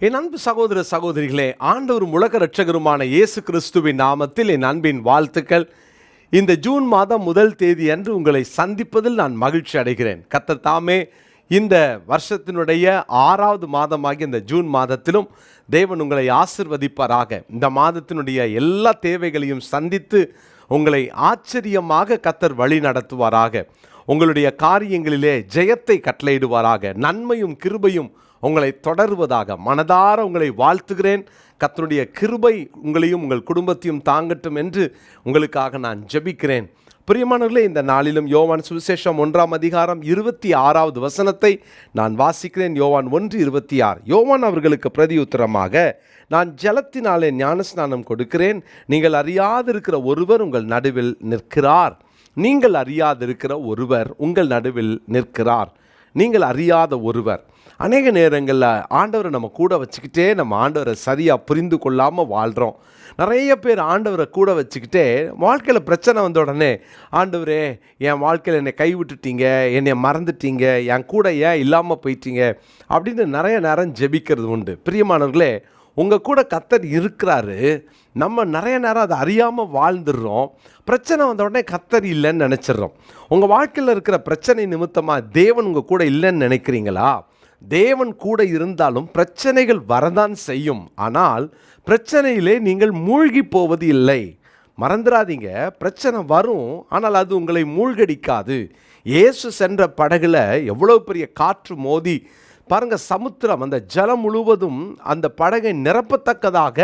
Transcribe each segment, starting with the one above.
என் அன்பு சகோதர சகோதரிகளே, ஆண்டவரும் உலக இரட்சகருமான இயேசு கிறிஸ்துவின் நாமத்தில் என் அன்பின் வாழ்த்துக்கள். இந்த ஜூன் மாதம் 1 தேதி அன்று உங்களை சந்திப்பதில் நான் மகிழ்ச்சி அடைகிறேன். கர்த்தர் தாமே இந்த வருஷத்தினுடைய 6வது மாதமாகிய இந்த ஜூன் மாதத்திலும் தேவன் உங்களை ஆசிர்வதிப்பாராக. இந்த மாதத்தினுடைய எல்லா தேவைகளையும் சந்தித்து உங்களை ஆச்சரியமாக கர்த்தர் வழி நடத்துவாராக. உங்களுடைய காரியங்களிலே ஜெயத்தை கட்டளையிடுவாராக. நன்மையும் கிருபையும் உங்களை தொடருவதாக மனதார உங்களை வாழ்த்துகிறேன். கர்த்தருடைய கிருபை உங்களையும் உங்கள் குடும்பத்தையும் தாங்கட்டும் என்று உங்களுக்காக நான் ஜெபிக்கிறேன். பிரியமானவர்களே, இந்த நாளிலும் யோவான் சுவிசேஷம் 1ஆம் அதிகாரம் 26வது வசனத்தை நான் வாசிக்கிறேன். யோவான் 1:26. யோவான் அவர்களுக்கு பிரதியுத்தரமாக, நான் ஜலத்தினாலே ஞானஸ்நானம் கொடுக்கிறேன், நீங்கள் அறியாதிருக்கிற ஒருவர் உங்கள் நடுவில் நிற்கிறார். நீங்கள் அறியாதிருக்கிற ஒருவர் உங்கள் நடுவில் நிற்கிறார். நீங்கள் அறியாத ஒருவர். அநேக நேரங்களில் ஆண்டவரை நம்ம கூட வச்சுக்கிட்டே நம்ம ஆண்டவரை சரியாக புரிந்து கொள்ளாமல் வாழ்கிறோம். நிறைய பேர் ஆண்டவரை கூட வச்சுக்கிட்டே வாழ்க்கையில் பிரச்சனை வந்த உடனே, ஆண்டவரே என் வாழ்க்கையில் என்னை கைவிட்டுட்டீங்க, என்னை மறந்துட்டீங்க, என் கூட ஏன் இல்லாமல் போயிட்டீங்க அப்படின்னு நிறைய நேரம் ஜெபிக்கிறது உண்டு. பிரியமானவர்களே, உங்கள் கூட கர்த்தர் இருக்கிறாரு. நம்ம நிறைய நேரம் அதை அறியாமல் வாழ்ந்துடுறோம். பிரச்சனை வந்த உடனே கர்த்தர் இல்லைன்னு நினச்சிட்றோம். உங்கள் வாழ்க்கையில் இருக்கிற பிரச்சனை நிமித்தமாக தேவன் உங்கள் கூட இல்லைன்னு நினைக்கிறீங்களா? தேவன் கூட இருந்தாலும் பிரச்சனைகள் வரதான் செய்யும். ஆனால் பிரச்சனையிலே நீங்கள் மூழ்கி போவது இல்லை. மறந்துடாதீங்க, பிரச்சனை வரும், ஆனால் அது உங்களை மூழ்கடிக்காது. இயேசு சென்ற படகுல எவ்வளோ பெரிய காற்று மோதி பாருங்க, சமுத்திரம் அந்த ஜலம் முழுவதும் அந்த படகை நிரப்பத்தக்கதாக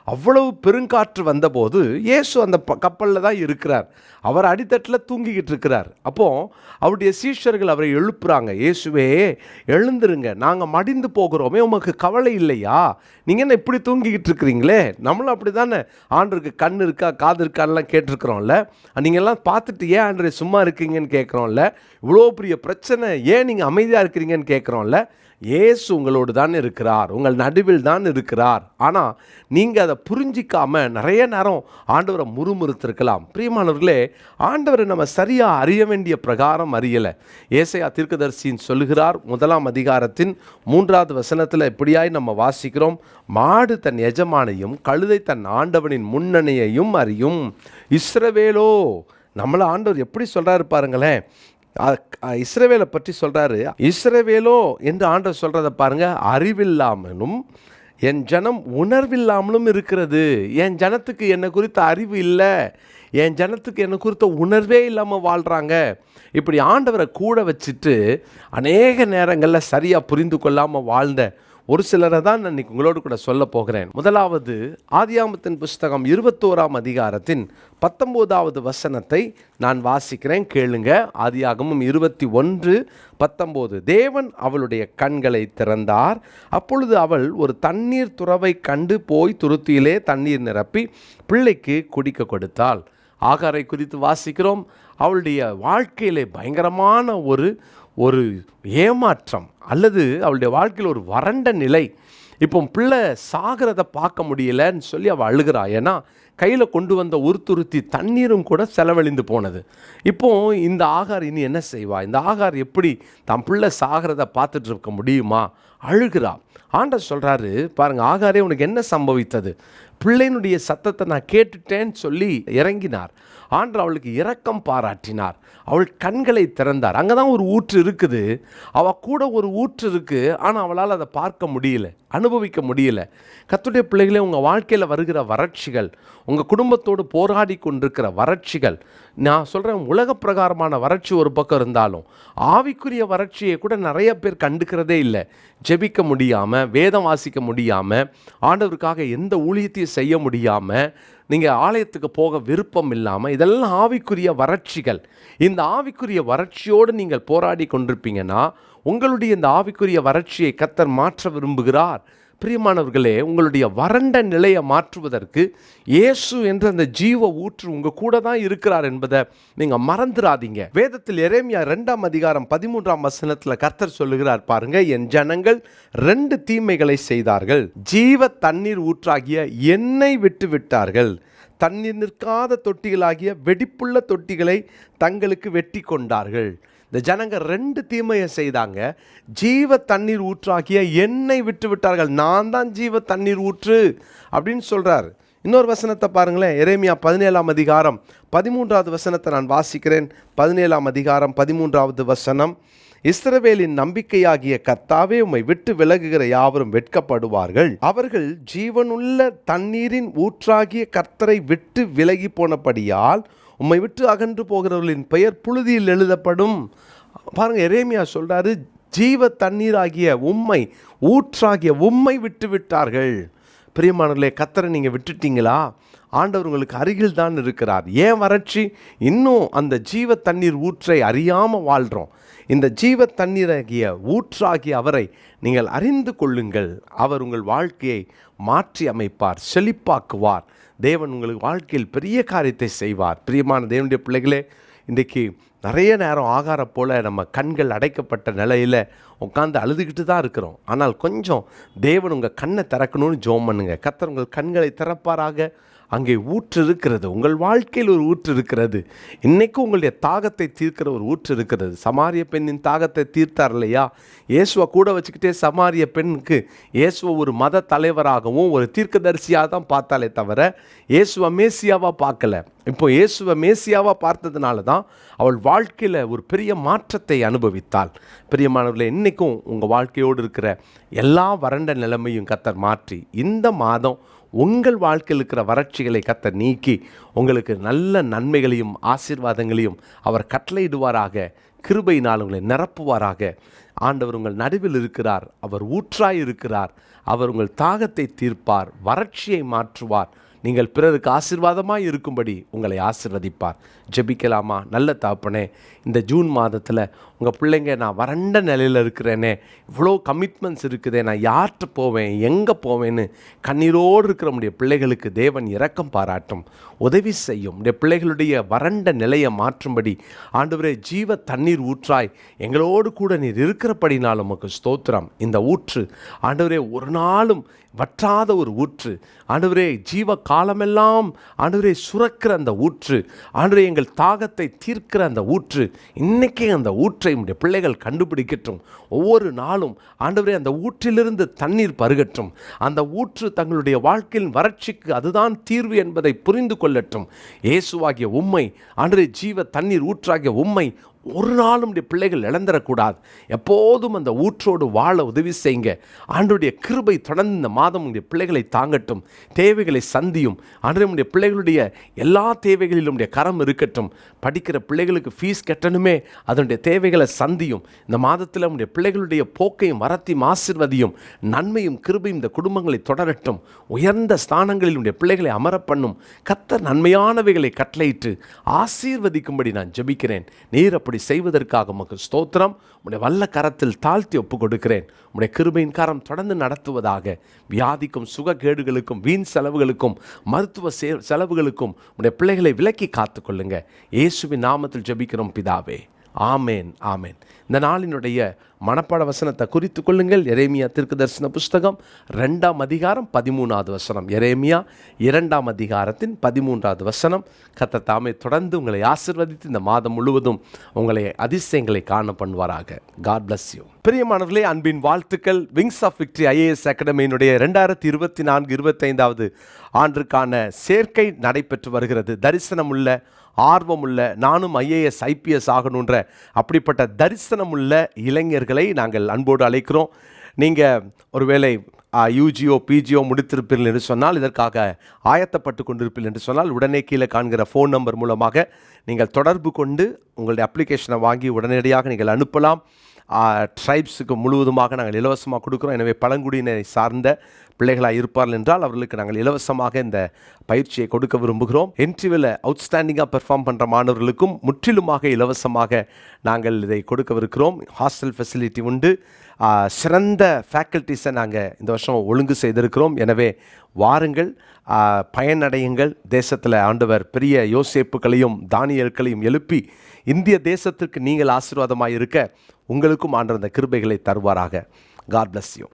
அவ்வளவு பெருங்காற்று வந்தபோது இயேசு அந்த கப்பலில் தான் இருக்கிறார். அவர் அடித்தட்டில் தூங்கிக்கிட்டு இருக்கிறார். அப்போது அவருடைய சீஷர்கள் அவரை எழுப்புறாங்க, இயேசுவே எழுந்துருங்க, நாங்கள் மடிந்து போகிறோமே, உமக்கு கவலை இல்லையா? நீங்கள் என்ன இப்படி தூங்கிக்கிட்டு இருக்கிறீங்களே? நம்மளும் அப்படி தானே, ஆண்டருக்கு கண் இருக்கா காது இருக்கான்லாம் கேட்டிருக்கிறோம்ல. நீங்கள்லாம் பார்த்துட்டு ஏன் ஆண்டரை சும்மா இருக்கீங்கன்னு கேட்குறோம்ல. இவ்வளோ பெரிய பிரச்சனை, ஏன் நீங்கள் அமைதியாக இருக்கிறீங்கன்னு கேட்குறோம்ல. இயேசு உங்களோடு தான் இருக்கிறார், உங்கள் நடுவில் தான் இருக்கிறார். ஆனால் நீங்கள் அதை புரிஞ்சிக்காமல் நிறைய நேரம் ஆண்டவரை முறுமுறுத்திருக்கலாம். பிரியமானவர்களே, ஆண்டவரை நம்ம சரியாக அறிய வேண்டிய பிரகாரம் அறியலை. ஏசாயா தீர்க்கதரிசின்னு சொல்லுகிறார், 1ஆம் அதிகாரத்தின் 3வது வசனத்தில் இப்படியாய் நம்ம வாசிக்கிறோம், மாடு தன் எஜமானையும் கழுதை தன் ஆண்டவனின் முன்னணியையும் அறியும். இஸ்ரவேலோ, நம்மளை ஆண்டவர் எப்படி சொல்கிறாரு பாருங்களேன். இஸ்ரவேலை பற்றி சொல்கிறாரு. இஸ்ரவேலோ என்று ஆண்டவர் சொல்கிறத பாருங்க, அறிவில்லாமலும் என் ஜனம் உணர்வில்லாமலும் இருக்கிறது. என் ஜனத்துக்கு என்னை குறித்த அறிவு இல்லை, என் ஜனத்துக்கு என்னை குறித்த உணர்வே இல்லாமல் வாழ்கிறாங்க. இப்படி ஆண்டவரை கூட வச்சுட்டு அநேக நேரங்களில் சரியாக புரிந்து கொள்ளாமல் வாழ்ந்த ஒரு சிலரை தான் நான் இன்றைக்கி உங்களோடு கூட சொல்ல போகிறேன். முதலாவது, ஆதியாகமத்தின் புஸ்தகம் 21ஆம் அதிகாரத்தின் 19வது வசனத்தை நான் வாசிக்கிறேன், கேளுங்க. ஆதியாகமம் 21:19. தேவன் அவளுடைய கண்களை திறந்தார், அப்பொழுது அவள் ஒரு தண்ணீர் துறவை கண்டு போய் துருத்தியிலே தண்ணீர் நிரப்பி பிள்ளைக்கு குடிக்க கொடுத்தாள். ஆகாரை குறித்து வாசிக்கிறோம். அவளுடைய வாழ்க்கையிலே பயங்கரமான ஒரு ஏமாற்றம், அல்லது அவளுடைய வாழ்க்கையில் ஒரு வறண்ட நிலை. இப்போ பிள்ளை சாகிறத பார்க்க முடியலன்னு சொல்லி அவள் அழுகிறா. ஏன்னா கையில் கொண்டு வந்த ஒரு துருத்தி தண்ணீரும் கூட செலவழிந்து போனது. இப்போது இந்த ஆகார் இனி என்ன செய்வா? இந்த ஆகார் எப்படி தன் பிள்ளை சாகிறத பார்த்துட்டு இருக்க முடியுமா? அழுகிறா. ஆண்டவர் சொல்கிறாரு பாருங்கள், ஆகாரே உனக்கு என்ன சம்பவித்தது? பிள்ளையினுடைய சத்தத்தை நான் கேட்டுட்டேன்னு சொல்லி இறங்கினார். ஆண்டவர் அவளுக்கு இரக்கம் பாராட்டினார், அவள் கண்களை திறந்தார். அங்கே தான் ஒரு ஊற்று இருக்குது, அவள் கூட ஒரு ஊற்று இருக்குது, ஆனால் அவளால் அதை பார்க்க முடியல, அனுபவிக்க முடியல. கர்த்தருடைய பிள்ளைகளே, உங்கள் வாழ்க்கையில் வருகிற வறட்சிகள், உங்கள் குடும்பத்தோடு போராடி கொண்டிருக்கிற வறட்சிகள், நான் சொல்கிறேன், உலக பிரகாரமான வறட்சி ஒரு பக்கம் இருந்தாலும் ஆவிக்குரிய வறட்சியை கூட நிறைய பேர் கண்டுக்கிறதே இல்லை. ஜெபிக்க முடியாமல், வேதம் வாசிக்க முடியாமல், ஆண்டவருக்காக எந்த ஊழியத்தையும் செய்ய முடியாமல், நீங்கள் ஆலயத்துக்கு போக விருப்பம் இல்லாமல், இதெல்லாம் ஆவிக்குரிய வறட்சிகள். இந்த ஆவிக்குரிய வறட்சியோடு நீங்கள் போராடி கொண்டிருப்பீங்கன்னா உங்களுடைய இந்த ஆவிக்குரிய வறட்சியை கர்த்தர் மாற்ற விரும்புகிறார். பிரியமானவர்களே, உங்களுடைய வறண்ட நிலையை மாற்றுவதற்கு இயேசு என்ற அந்த ஜீவ ஊற்று உங்கள் கூட தான் இருக்கிறார் என்பதை நீங்கள் மறந்துடாதீங்க. வேதத்தில் எரேமியா 2ஆம் அதிகாரம் 13ஆம் வசனத்தில் கர்த்தர் சொல்லுகிறார் பாருங்க, என் ஜனங்கள் 2 தீமைகளை செய்தார்கள். ஜீவ தண்ணீர் ஊற்றாகிய என்னை விட்டு விட்டார்கள், தண்ணீர் நிற்காத தொட்டிகளாகிய வெடிப்புள்ள தொட்டிகளை தங்களுக்கு வெட்டி கொண்டார்கள். இந்த ஜனங்க 2 தீமையை செய்தாங்க. ஜீவ தண்ணீர் ஊற்றாகிய என்னை விட்டு விட்டார்கள். நான் தான் ஜீவ தண்ணீர் ஊற்று அப்படின்னு சொல்கிறார். இன்னொரு வசனத்தை பாருங்களேன். எரேமியா 17ஆம் அதிகாரம் 13வது வசனத்தை நான் வாசிக்கிறேன். 17ஆம் அதிகாரம் 13வது வசனம். இஸ்ரவேலின் நம்பிக்கையாகிய கர்த்தாவே, உம்மை விட்டு விலகுகிற யாவரும் வெட்கப்படுவார்கள். அவர்கள் ஜீவனுள்ள தண்ணீரின் ஊற்றாகிய கர்த்தரை விட்டு விலகி போனபடியால் உம்மை விட்டு அகன்று போகிறவர்களின் பெயர் புழுதியில் எழுதப்படும். பாருங்க, எரேமியா சொல்றாரு, ஜீவ தண்ணீராகிய உம்மை, ஊற்றாகிய உம்மை விட்டு விட்டார்கள். பிரியமானவர்களே, கர்த்தரை நீங்கள் விட்டுட்டீங்களா? ஆண்டவர் உங்களுக்கு அருகில் தான் இருக்கிறார். ஏன் வறட்சி? இன்னும் அந்த ஜீவ தண்ணீர் ஊற்றை அறியாமல் வாழ்கிறோம். இந்த ஜீவ தண்ணீராகிய ஊற்றாகிய அவரை நீங்கள் அறிந்து கொள்ளுங்கள். அவர் உங்கள் வாழ்க்கையை மாற்றி அமைப்பார், செழிப்பாக்குவார். தேவன் உங்களுக்கு வாழ்க்கையில் பெரிய காரியத்தை செய்வார். பிரியமான தேவனுடைய பிள்ளைகளே, இன்றைக்கு நிறைய நேரம் ஆகாரம் போல் நம்ம கண்கள் அடைக்கப்பட்ட நிலையில் உட்காந்து அழுதுகிட்டு தான் இருக்கிறோம். ஆனால் கொஞ்சம் தேவன் உங்கள் கண்ணை திறக்கணும்னு ஜெபம் பண்ணுங்க. கர்த்தர் உங்கள் கண்களை திறப்பாராக. அங்கே ஊற்று இருக்கிறது. உங்கள் வாழ்க்கையில் ஒரு ஊற்று இருக்கிறது. இன்றைக்கும் உங்களுடைய தாகத்தை தீர்க்கிற ஒரு ஊற்று இருக்கிறது. சமாரிய பெண்ணின் தாகத்தை தீர்த்தார் இல்லையா? இயேசுவை கூட வச்சுக்கிட்டே சமாரிய பெண்ணுக்கு இயேசுவை ஒரு மத தலைவராகவும் ஒரு தீர்க்கதரிசியாக தான் பார்த்தாலே தவிர இயேசுவை மேசியாவாக பார்க்கல. இப்போ இயேசுவை மேசியாவாக பார்த்ததுனால தான் அவள் வாழ்க்கையில் ஒரு பெரிய மாற்றத்தை அனுபவித்தாள். பிரியமானவர்களே, இன்றைக்கும் உங்கள் வாழ்க்கையோடு இருக்கிற எல்லா வறண்ட நிலைமையும் கர்த்தர் மாற்றி இந்த மாதம் உங்கள் வாழ்க்கையில் இருக்கிற வறட்சிகளை கர்த்தர் நீக்கி உங்களுக்கு நல்ல நன்மைகளையும் ஆசீர்வாதங்களையும் அவர் கட்டளையிடுவாராக. கிருபையினால் உங்களை நிரப்புவாராக. ஆண்டவர் உங்கள் நடுவில் இருக்கிறார். அவர் ஊற்றாய் இருக்கிறார். அவர் உங்கள் தாகத்தை தீர்ப்பார், வறட்சியை மாற்றுவார். நீங்கள் பிறருக்கு ஆசீர்வாதமாக இருக்கும்படி உங்களை ஆசீர்வதிப்பார். ஜெபிக்கலாமா? நல்ல தகப்பனே, இந்த ஜூன் மாதத்தில் உங்கள் பிள்ளைங்க, நான் வறண்ட நிலையில் இருக்கிறேனே, இவ்வளோ கமிட்மெண்ட்ஸ் இருக்குதே, நான் யார்கிட்ட போவேன், எங்கே போவேன்னு கண்ணீரோடு இருக்கிற உடைய பிள்ளைகளுக்கு தேவன் இரக்கம் பாராட்டும், உதவி செய்யும். உடைய பிள்ளைகளுடைய வறண்ட நிலையை மாற்றும்படி ஆண்டவரே, ஜீவ தண்ணீர் ஊற்றாய் எங்களோடு கூட நீர் இருக்கிறபடினால் உமக்கு ஸ்தோத்திரம். இந்த ஊற்று ஆண்டவரே ஒரு நாளும் வற்றாத ஒரு ஊற்று ஆண்டவரே, ஜீவ காலமெல்லாம் ஆண்டவரே சுரக்கிற அந்த ஊற்று ஆண்டவரே, எங்கள் தாகத்தை தீர்க்கிற அந்த ஊற்று, இன்னைக்கே அந்த ஊற்றை உடைய பிள்ளைகள் கண்டுபிடிக்கட்டும். ஒவ்வொரு நாளும் ஆண்டவரே அந்த ஊற்றிலிருந்து தண்ணீர் பருகட்டும். அந்த ஊற்று தங்களுடைய வாழ்க்கையின் வறட்சிக்கு அதுதான் தீர்வு என்பதை புரிந்து கொள்ளட்டும். இயேசுவாகிய உம்மை ஆண்டவரே, ஜீவ தண்ணீர் ஊற்றாகிய உம்மை ஒரு நாளும் உடைய பிள்ளைகள் இழந்துடக்கூடாது. எப்போதும் அந்த ஊற்றோடு வாழ உதவி செய்யுங்க. ஆண்டவருடைய கிருபை தொடர்ந்து இந்த மாதம் உடைய பிள்ளைகளை தாங்கட்டும். தேவைகளை சந்தியும். ஆண்டவரே, உடைய பிள்ளைகளுடைய எல்லா தேவைகளிலும் உடைய கரம் இருக்கட்டும். படிக்கிற பிள்ளைகளுக்கு ஃபீஸ் கட்டணுமே, அதனுடைய தேவைகளை சந்தியும். இந்த மாதத்தில் உடைய பிள்ளைகளுடைய போக்கையும் வரத்தையும் ஆசீர்வதியும். நன்மையும் கிருபையும் இந்த குடும்பங்களை தொடரட்டும். உயர்ந்த ஸ்தானங்களில் உடைய பிள்ளைகளை அமர பண்ணும். கர்த்தர் நன்மையானவைகளை கட்டளையிட்டு ஆசீர்வதிக்கும்படி நான் ஜெபிக்கிறேன். நீர் அப்படி செய்வதற்காக உமக்கு ஸ்தோத்திரம். உடைய வல்ல கரத்தில் தாழ்த்தி ஒப்பு கொடுக்கிறேன். உடைய கிருபையின் கரம் தொடர்ந்து நடத்துவதாக. வியாதிக்கும் சுககேடுகளுக்கும் வீண் செலவுகளுக்கும் மருத்துவ செலவுகளுக்கும் உடைய பிள்ளைகளை விலக்கி காத்துக்கொள்ளுங்க. இயேசுவின் நாமத்தில் ஜெபிக்கிறோம் பிதாவே. ஆமேன், ஆமேன். இந்த நாளினுடைய மனப்பாட வசனத்தை குறித்து கொள்ளுங்கள். எரேமியா தீர்க்கதரிசன புஸ்தகம் 2ஆம் அதிகாரம் 13வது வசனம். எரேமியா 2ஆம் அதிகாரத்தின் 13வது வசனம். கர்த்தர் தாமே தொடர்ந்து உங்களை ஆசீர்வதித்து இந்த மாதம் முழுவதும் உங்களை அதிசயங்களை காண பண்ணுவாராக. God bless you. பிரியமானவர்களே, அன்பின் வாழ்த்துக்கள். விங்ஸ் ஆஃப் விக்டரி ஐஏஎஸ் அகாடமியினுடைய 2024-25வது ஆண்டிற்கான சேர்க்கை நடைபெற்று வருகிறது. தரிசனமுள்ள, ஆர்வமுள்ள, நானும் ஐஏஎஸ் ஐபிஎஸ் ஆகணுன்ற அப்படிப்பட்ட தரிசனமுள்ள இளைஞர்களை நாங்கள் அன்போடு அழைக்கிறோம். நீங்கள் ஒருவேளை யூஜிஓ பிஜிஓ முடித்திருப்பீர்கள் என்று சொன்னால், இதற்காக ஆயத்தப்பட்டு கொண்டிருப்பீர்கள் என்று சொன்னால், உடனே கீழே காண்கிற ஃபோன் நம்பர் மூலமாக நீங்கள் தொடர்பு கொண்டு உங்களுடைய அப்ளிகேஷனை வாங்கி உடனடியாக நீங்கள் அனுப்பலாம். ட்ரைப்ஸுக்கு முழுவதுமாக நாங்கள் இலவசமாக கொடுக்குறோம். எனவே பழங்குடியினரை சார்ந்த பிள்ளைகளாக இருப்பார்கள் என்றால் அவர்களுக்கு நாங்கள் இலவசமாக இந்த பயிற்சியை கொடுக்க விரும்புகிறோம். என்ட்ரிவில் அவுட்ஸ்டாண்டிங்காக பெர்ஃபார்ம் பண்ணுற மாணவர்களுக்கும் முற்றிலுமாக இலவசமாக நாங்கள் இதை கொடுக்கவிருக்கிறோம். ஹாஸ்டல் ஃபெசிலிட்டி உண்டு. சிறந்த ஃபேக்கல்ட்டிஸை நாங்கள் இந்த வருஷம் ஒழுங்கு செய்திருக்கிறோம். எனவே வாருங்கள், பயனடையுங்கள். தேசத்தில் ஆண்டவர் பெரிய யோசேப்புகளையும் தானியேல்களையும் எழுப்பி இந்திய தேசத்திற்கு நீங்கள் ஆசீர்வாதமாக இருக்க உங்களுக்கும் ஆண்டவர் அந்த கிருபைகளை தருவாராக. God bless you.